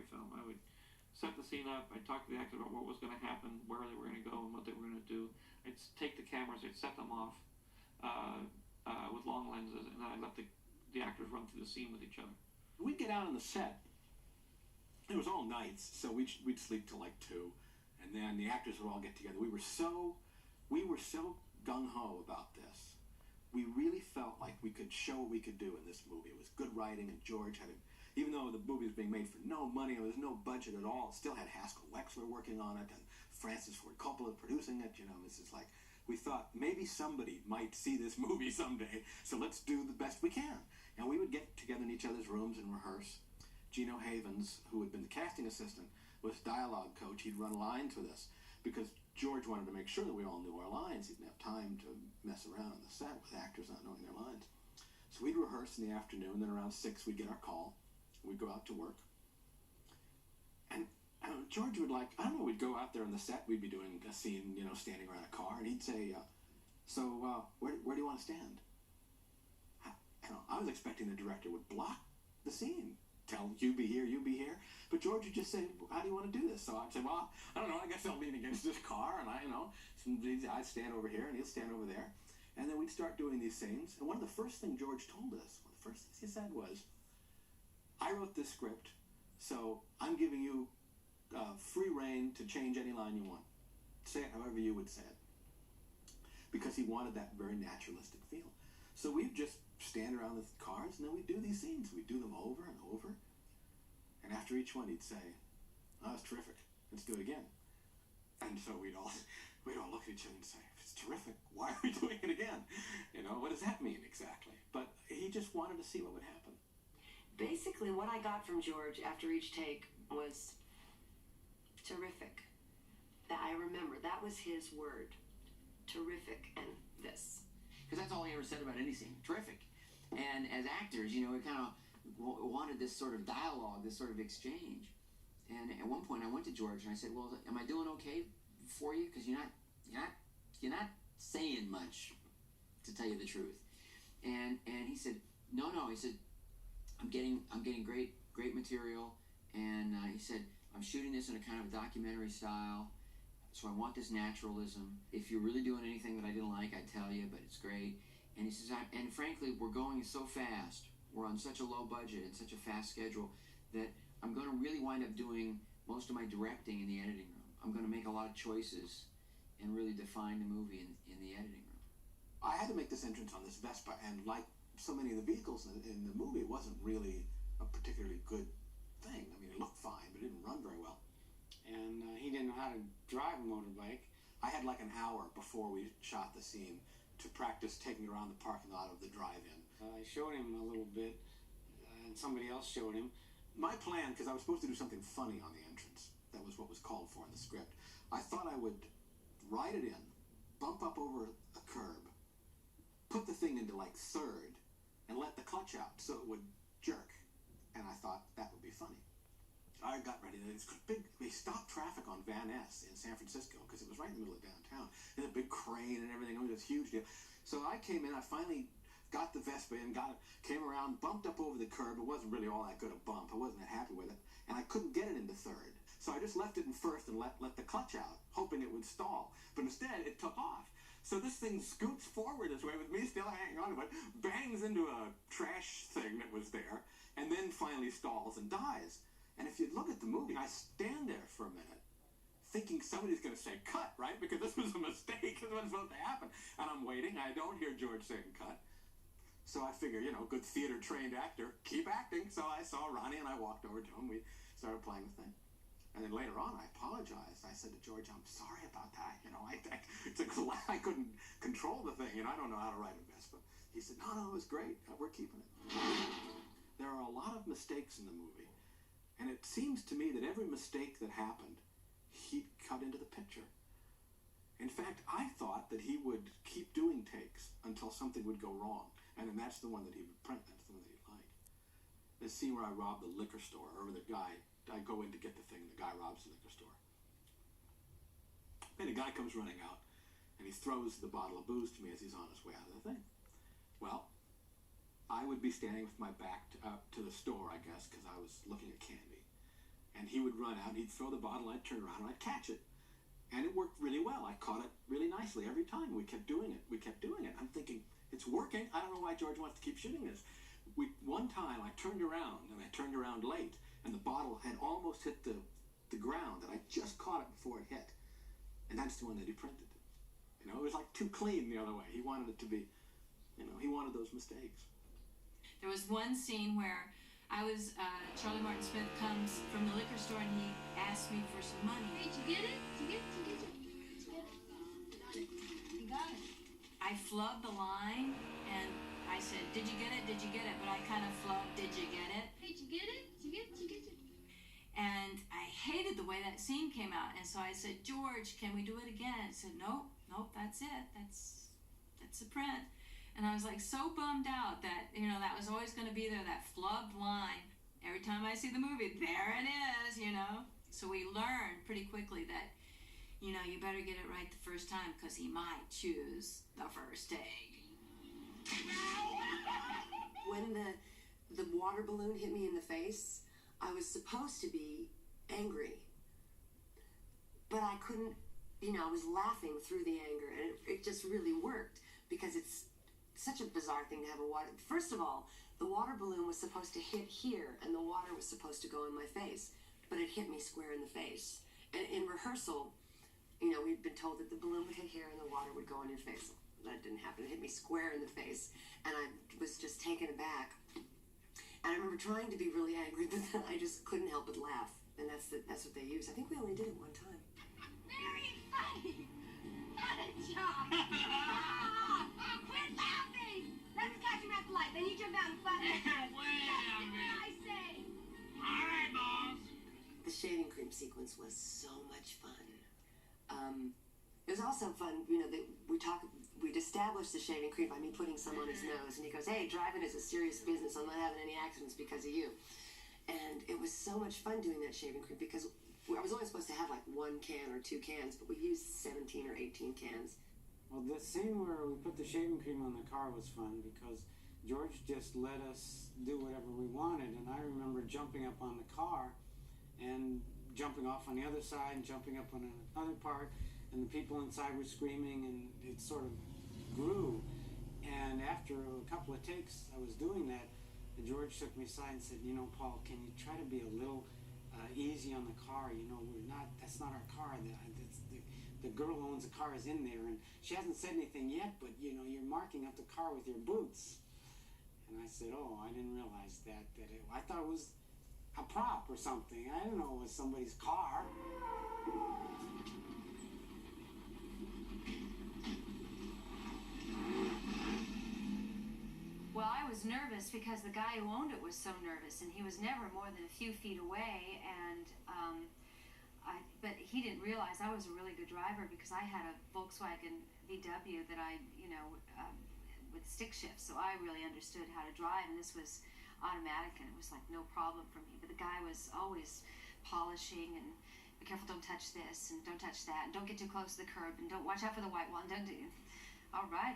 film. I would set the scene up. I'd talk to the actors about what was going to happen, where they were going to go, and what they were going to do. I'd take the cameras, I'd set them off with long lenses, and then I'd let the actors run through the scene with each other. We'd get out on the set. It was all nights, so we'd sleep till like 2, and then the actors would all get together. We were so gung-ho about this. We really felt like we could show what we could do in this movie. It was good writing, and George had, even though the movie was being made for no money, and there was no budget at all, it still had Haskell Wexler working on it, and Francis Ford Coppola producing it. You know, this is like, we thought maybe somebody might see this movie someday, so let's do the best we can. And we would get together in each other's rooms and rehearse. Gino Havens, who had been the casting assistant, was dialogue coach. He'd run lines with us because George wanted to make sure that we all knew our lines. He didn't have time to mess around on the set with actors not knowing their lines. So we'd rehearse in the afternoon, then around 6 we'd get our call. We'd go out to work. And George would I don't know, we'd go out there on the set, we'd be doing a scene, you know, standing around a car, and he'd say, where do you want to stand? I was expecting the director would block the scene, tell you be here, but George would just say, how do you want to do this? So I'd say, well, I don't know, I guess I'll lean against this car, and I'd stand over here, and he'll stand over there, and then we'd start doing these scenes. And one of the first things George told us, one of the first things he said was, I wrote this script, so I'm giving you free rein to change any line you want. Say it however you would say it. Because he wanted that very naturalistic feel. So we'd just stand around the cars, and then we'd do these scenes. We'd do them over and over. And after each one, he'd say, oh, that's terrific. Let's do it again. And so we'd all look at each other and say, if it's terrific, why are we doing it again? You know, what does that mean exactly? But he just wanted to see what would happen. Basically, what I got from George after each take was terrific. That I remember, that was his word. Terrific and this. Because that's all he ever said about any scene. Terrific. And as actors, you know, we kind of wanted this sort of dialogue, this sort of exchange. And at one point I went to George and I said, well, am I doing okay for you? Because you're not saying much, to tell you the truth. And he said, no, he said, I'm getting great material. And he said, I'm shooting this in a kind of documentary style, so I want this naturalism. If you're really doing anything that I didn't like, I'd tell you, but it's great. And he says, and frankly, we're going so fast, we're on such a low budget and such a fast schedule, that I'm going to really wind up doing most of my directing in the editing room. I'm going to make a lot of choices and really define the movie in the editing room. I had to make this entrance on this Vespa, and like so many of the vehicles in the movie, it wasn't really a particularly good thing. I mean, it looked fine, but it didn't run very well. And he didn't know how to drive a motorbike. I had like an hour before we shot the scene to practice taking it around the parking lot of the drive-in. I showed him a little bit, and somebody else showed him. My plan, because I was supposed to do something funny on the entrance, that was what was called for in the script, I thought I would ride it in, bump up over a curb, put the thing into like third, and let the clutch out so it would jerk. And I thought that would be funny. I got ready. We stopped traffic on Van Ness in San Francisco because it was right in the middle of downtown. And a big crane and everything. It was this huge deal. So I came in. I finally got the Vespa in, came around, bumped up over the curb. It wasn't really all that good a bump. I wasn't that happy with it. And I couldn't get it into third. So I just left it in first and let the clutch out, hoping it would stall. But instead, it took off. So this thing scoots forward this way with me still hanging on to it, bangs into a trash thing that was there, and then finally stalls and dies. And if you look at the movie, I stand there for a minute, thinking somebody's going to say cut, right? Because this was a mistake. This wasn't supposed to happen. And I'm waiting. I don't hear George saying cut. So I figure, you know, good theater-trained actor, keep acting. So I saw Ronnie and I walked over to him. We started playing the thing. And then later on, I apologized. I said to George, I'm sorry about that. You know, I couldn't control the thing, and I don't know how to ride a Vespa. He said, no, it was great. We're keeping it. There are a lot of mistakes in the movie. And it seems to me that every mistake that happened, he'd cut into the picture. In fact, I thought that he would keep doing takes until something would go wrong. And then that's the one that he would print. That's the one that he'd like. The scene where I robbed the liquor store, or the guy, I go in to get the thing, the guy robs the liquor store. And the guy comes running out, and he throws the bottle of booze to me as he's on his way out of the thing. Well, I would be standing with my back to the store, I guess, because I was looking at candy. And he would run out, he'd throw the bottle, I'd turn around, and I'd catch it. And it worked really well. I caught it really nicely every time. We kept doing it. I'm thinking, it's working. I don't know why George wants to keep shooting this. One time I turned around, and I turned around late, and the bottle had almost hit the ground, and I just caught it before it hit. And that's the one that he printed. You know, it was like too clean the other way. He wanted it to be, you know, he wanted those mistakes. There was one scene where Charlie Martin Smith comes from the liquor store and he asked me for some money. Hey, did you get it? Did you get it? You got it. I flubbed the line and I said, did you get it? Did you get it? But I kind of flubbed, did you get it? Hey, did you get it? Did you get it? Did you get it? And I hated the way that scene came out. And so I said, George, can we do it again? He said, nope, that's it. That's the print. And I was like so bummed out that, you know, that was always going to be there, that flubbed line. Every time I see the movie, there it is, you know. So we learned pretty quickly that, you know, you better get it right the first time because he might choose the first take. When the water balloon hit me in the face, I was supposed to be angry. But I couldn't, you know, I was laughing through the anger, and it just really worked because it's such a bizarre thing to have a water. First of all, the water balloon was supposed to hit here, and the water was supposed to go in my face, but it hit me square in the face. And in rehearsal, you know, we'd been told that the balloon would hit here and the water would go in your face. That didn't happen. It hit me square in the face, and I was just taken aback. And I remember trying to be really angry, but then I just couldn't help but laugh. And that's what they use. I think we only did it one time. Very funny. What a job. Quit laughing. Let's catch him at the light. Then you jump out and flash his head. That's what I say. All right, boss. The shaving cream sequence was so much fun. It was also fun, you know, that we'd established the shaving cream by me putting some on his nose, and he goes, hey, driving is a serious business. I'm not having any accidents because of you. And it was so much fun doing that shaving cream because I was only supposed to have like 1 can or 2 cans, but we used 17 or 18 cans. Well, the scene where we put the shaving cream on the car was fun because George just let us do whatever we wanted, and I remember jumping up on the car and jumping off on the other side and jumping up on another part, and the people inside were screaming, and it sort of grew. And after a couple of takes I was doing that, George took me aside and said, you know, Paul, can you try to be a little easy on the car? You know, that's not our car. The girl who owns the car is in there, and she hasn't said anything yet, but, you know, you're marking up the car with your boots. And I said, oh, I didn't realize that. I thought it was a prop or something. I didn't know it was somebody's car. Well, I was nervous because the guy who owned it was so nervous, and he was never more than a few feet away, and but he didn't realize I was a really good driver because I had a Volkswagen VW that I, you know, with stick shift, so I really understood how to drive, and this was automatic, and it was like no problem for me. But the guy was always polishing and be careful, don't touch this and don't touch that, and don't get too close to the curb, and don't watch out for the white one. Don't do. All right.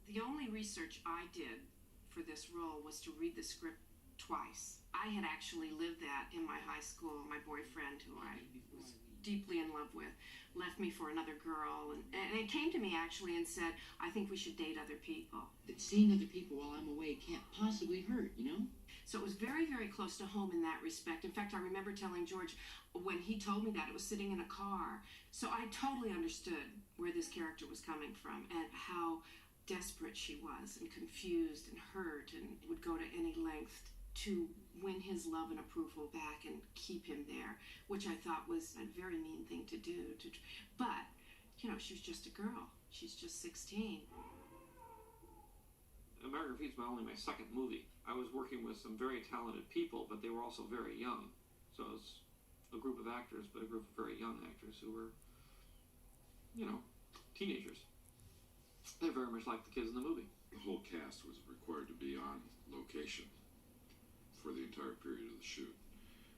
The only research I did for this role was to read the script twice. I had actually lived that in my high school. My boyfriend, who I was deeply in love with, left me for another girl, and it came to me actually and said, I think we should date other people. That seeing other people while I'm away can't possibly hurt, you know? So it was very, very close to home in that respect. In fact, I remember telling George when he told me that, it was sitting in a car. So I totally understood where this character was coming from and how desperate she was and confused and hurt and would go to any length to win his love and approval back and keep him there, which I thought was a very mean thing to do. But, you know, she was just a girl. She's just 16. Graffiti is only my second movie. I was working with some very talented people, but they were also very young. So it was a group of actors, but a group of very young actors who were, you know, teenagers. They're very much like the kids in the movie. The whole cast was required to be on location for the entire period of the shoot,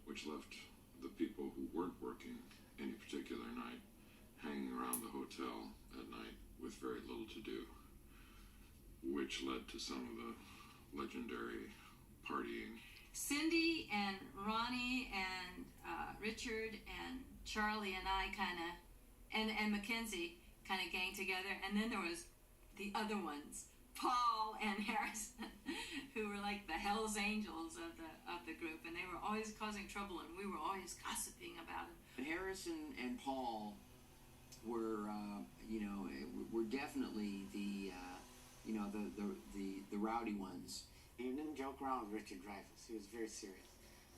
which left the people who weren't working any particular night hanging around the hotel at night with very little to do, which led to some of the legendary partying. Cindy and Ronnie Ronnie and Richard and Charlie and I kind of, and Mackenzie kind of gang together, and then there was the other ones, Paul and Harrison, who were like the Hell's Angels of the group, and they were always causing trouble, and we were always gossiping about it. Harrison and Paul were, were definitely the rowdy ones. You didn't joke around with Richard Dreyfuss. He was very serious.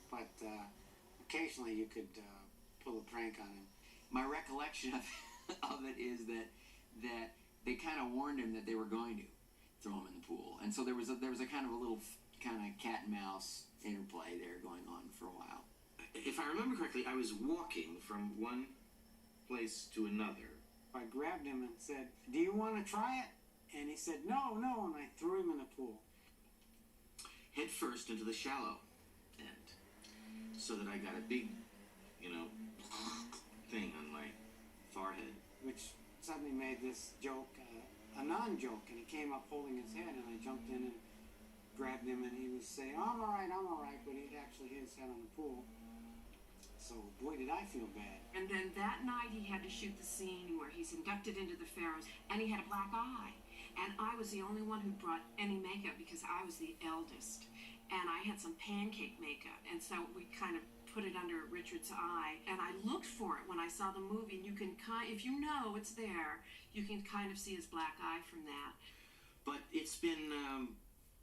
But occasionally you could pull a prank on him. My recollection of it is that they kind of warned him that they were going to throw him in the pool, and so there was a kind of a little kind of cat and mouse interplay there going on for a while. If I remember correctly, I was walking from one place to another. I grabbed him and said, "Do you want to try it?" And he said, "No, no," and I threw him in the pool. Head first into the shallow end, so that I got a big, thing on my forehead. Which Suddenly made this joke a non-joke, and he came up holding his head, and I jumped in and grabbed him, and he was saying, I'm all right, but he'd actually hit his head on the pool. So, boy, did I feel bad. And then that night he had to shoot the scene where he's inducted into the Pharaohs, and he had a black eye. And I was the only one who brought any makeup because I was the eldest. And I had some pancake makeup, and so we kind of put it under Richard's eye. And I looked for it when I saw the movie, and you can if you know it's there, you can kind of see his black eye from that. But it's been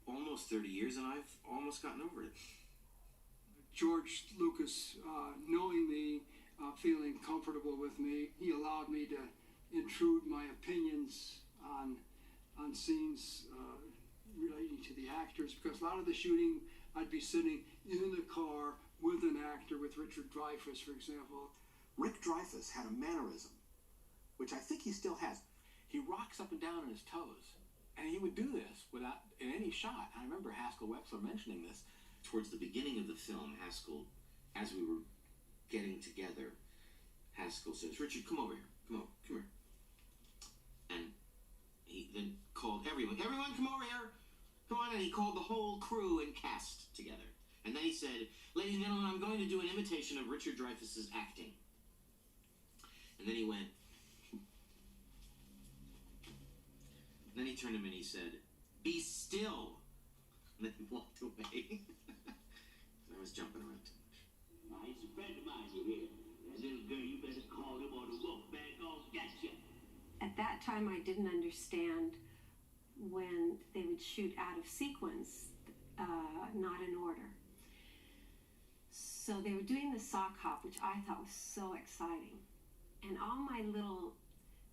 almost 30 years, and I've almost gotten over it. George Lucas, knowing me, feeling comfortable with me, he allowed me to intrude my opinions on scenes relating to the actors, because a lot of the shooting I'd be sitting in the car with an actor, with Richard Dreyfuss, for example. Rick Dreyfuss had a mannerism, which I think he still has. He rocks up and down on his toes, and he would do this without in any shot. I remember Haskell Wexler mentioning this. Towards the beginning of the film, Haskell, as we were getting together, Haskell says, Richard, come over here. Come here. And he then called everyone come over here. Come on, and he called the whole crew and cast together. And then he said, ladies and gentlemen, I'm going to do an imitation of Richard Dreyfuss's acting. And then he went, and then he turned to me and he said, be still. And then he walked away. I was jumping around too much. He's a friend of mine here. That little girl, you better call him or the wolf man gonna get you. At that time, I didn't understand when they would shoot out of sequence, not in order. So they were doing the sock hop, which I thought was so exciting. And all my little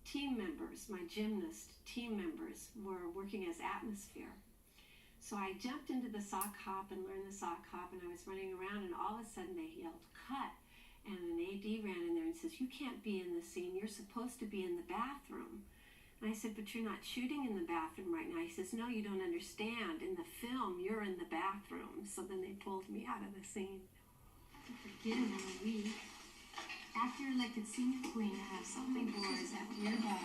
team members, my gymnast team members, were working as atmosphere. So I jumped into the sock hop and learned the sock hop, and I was running around, and all of a sudden they yelled, cut. And an AD ran in there and says, you can't be in the scene, you're supposed to be in the bathroom. And I said, but you're not shooting in the bathroom right now. He says, no, you don't understand. In the film, you're in the bathroom. So then they pulled me out of the scene. Begin in a week. After elected senior queen, I have so many boys at your bar.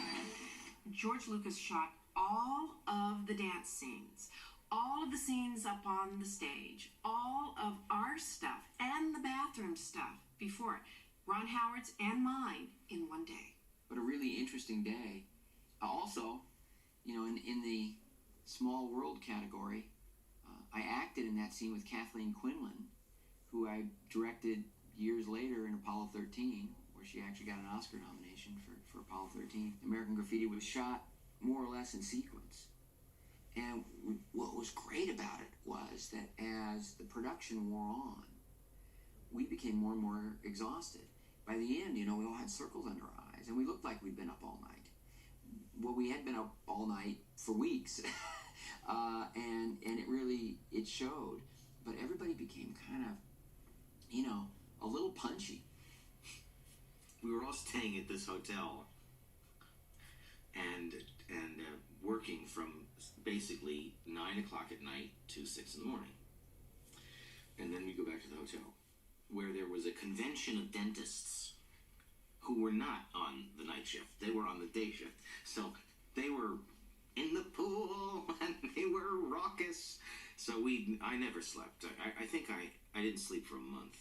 George Lucas shot all of the dance scenes, all of the scenes up on the stage, all of our stuff, and the bathroom stuff before it, Ron Howard's and mine, in one day. But a really interesting day. Also, in the small world category, I acted in that scene with Kathleen Quinlan, who I directed years later in Apollo 13, where she actually got an Oscar nomination for Apollo 13. American Graffiti was shot more or less in sequence. And what was great about it was that as the production wore on, we became more and more exhausted. By the end, we all had circles under our eyes, and we looked like we'd been up all night. Well, we had been up all night for weeks, and it showed. But everybody became kind of, a little punchy. We were all staying at this hotel and working from basically 9 o'clock at night to 6 in the morning. And then we go back to the hotel, where there was a convention of dentists who were not on the night shift. They were on the day shift. So they were in the pool and they were raucous. So I never slept. I think I didn't sleep for a month.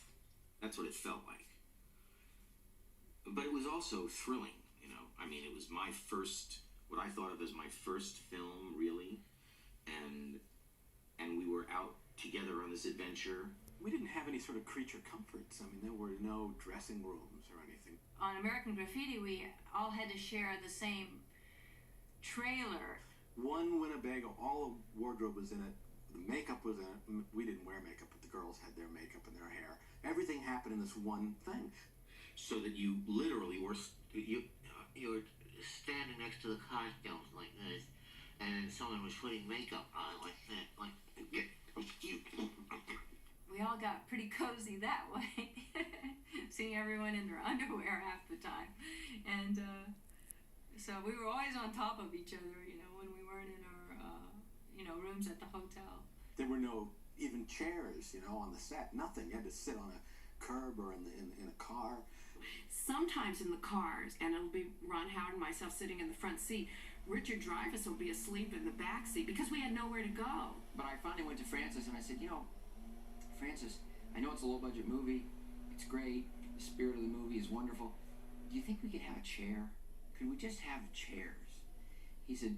That's what it felt like. But it was also thrilling, you know. I mean, it was my first, what I thought of as my first film, really. And we were out together on this adventure. We didn't have any sort of creature comforts. I mean, there were no dressing rooms or anything. On American Graffiti, we all had to share the same trailer. One Winnebago, all the wardrobe was in it. The makeup was in it. We didn't wear makeup, but the girls had their makeup and their hair. Everything happened in this one thing. So that you literally were you were standing next to the costumes like this, and someone was putting makeup on like that, like. We all got pretty cozy that way, seeing everyone in their underwear half the time, and so we were always on top of each other, you know, when we weren't in our rooms at the hotel. There were no even chairs, you know, on the set. Nothing. You had to sit on a curb or in a car. Sometimes in the cars, and it'll be Ron Howard and myself sitting in the front seat. Richard Dreyfuss will be asleep in the back seat because we had nowhere to go. But I finally went to Francis and I said, you know, Francis, I know it's a low-budget movie. It's great. The spirit of the movie is wonderful. Do you think we could have a chair? Could we just have chairs? He said,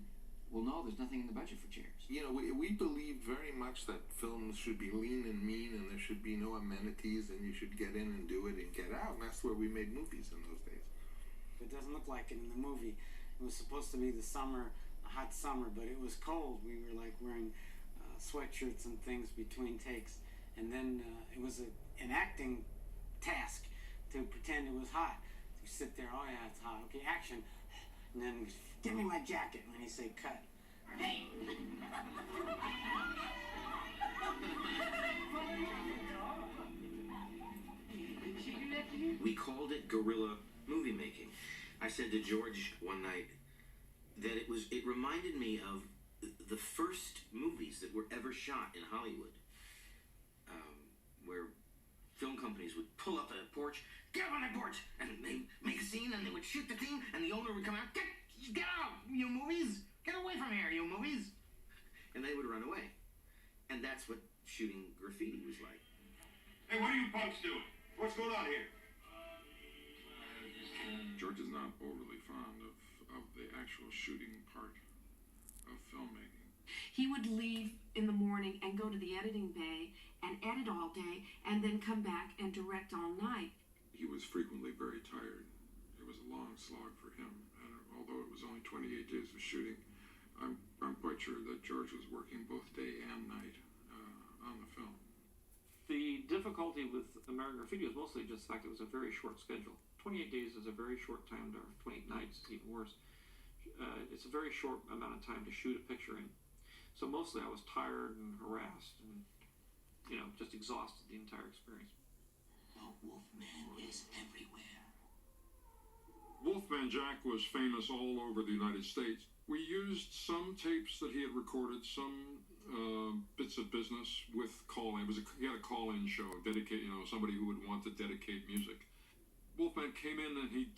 well, no, there's nothing in the budget for chairs. You know, we believe very much that films should be lean and mean and there should be no amenities and you should get in and do it and get out. And that's where we made movies in those days. It doesn't look like it in the movie. It was supposed to be the summer, a hot summer, but it was cold. We were like wearing sweatshirts and things between takes. And then it was an acting task to pretend it was hot. You sit there, oh yeah, it's hot. Okay, action. And then, give me my jacket when you say cut. We called it guerrilla movie making. I said to George one night that it reminded me of the first movies that were ever shot in Hollywood, where film companies would pull up at a porch, get up on that porch, and they'd make a scene, and they would shoot the thing, and the owner would come out, get out, you movies! Get away from here, you movies! And they would run away. And that's what shooting graffiti was like. Hey, what are you punks doing? What's going on here? George is not overly fond of the actual shooting part of filmmaking. He would leave in the morning and go to the editing bay and edit all day and then come back and direct all night. He was frequently very tired. It was a long slog for him, and although it was only 28 days of shooting, I'm quite sure that George was working both day and night on the film. The difficulty with American Graffiti was mostly just the fact it was a very short schedule. 28 days is a very short time, or 28 nights is even worse. It's a very short amount of time to shoot a picture in. So mostly I was tired and harassed and, you know, just exhausted the entire experience. The Wolfman is everywhere. Wolfman Jack was famous all over the United States. We used some tapes that he had recorded, some bits of business with call-in. He had a call-in show, somebody who would want to dedicate music. Wolfman came in and he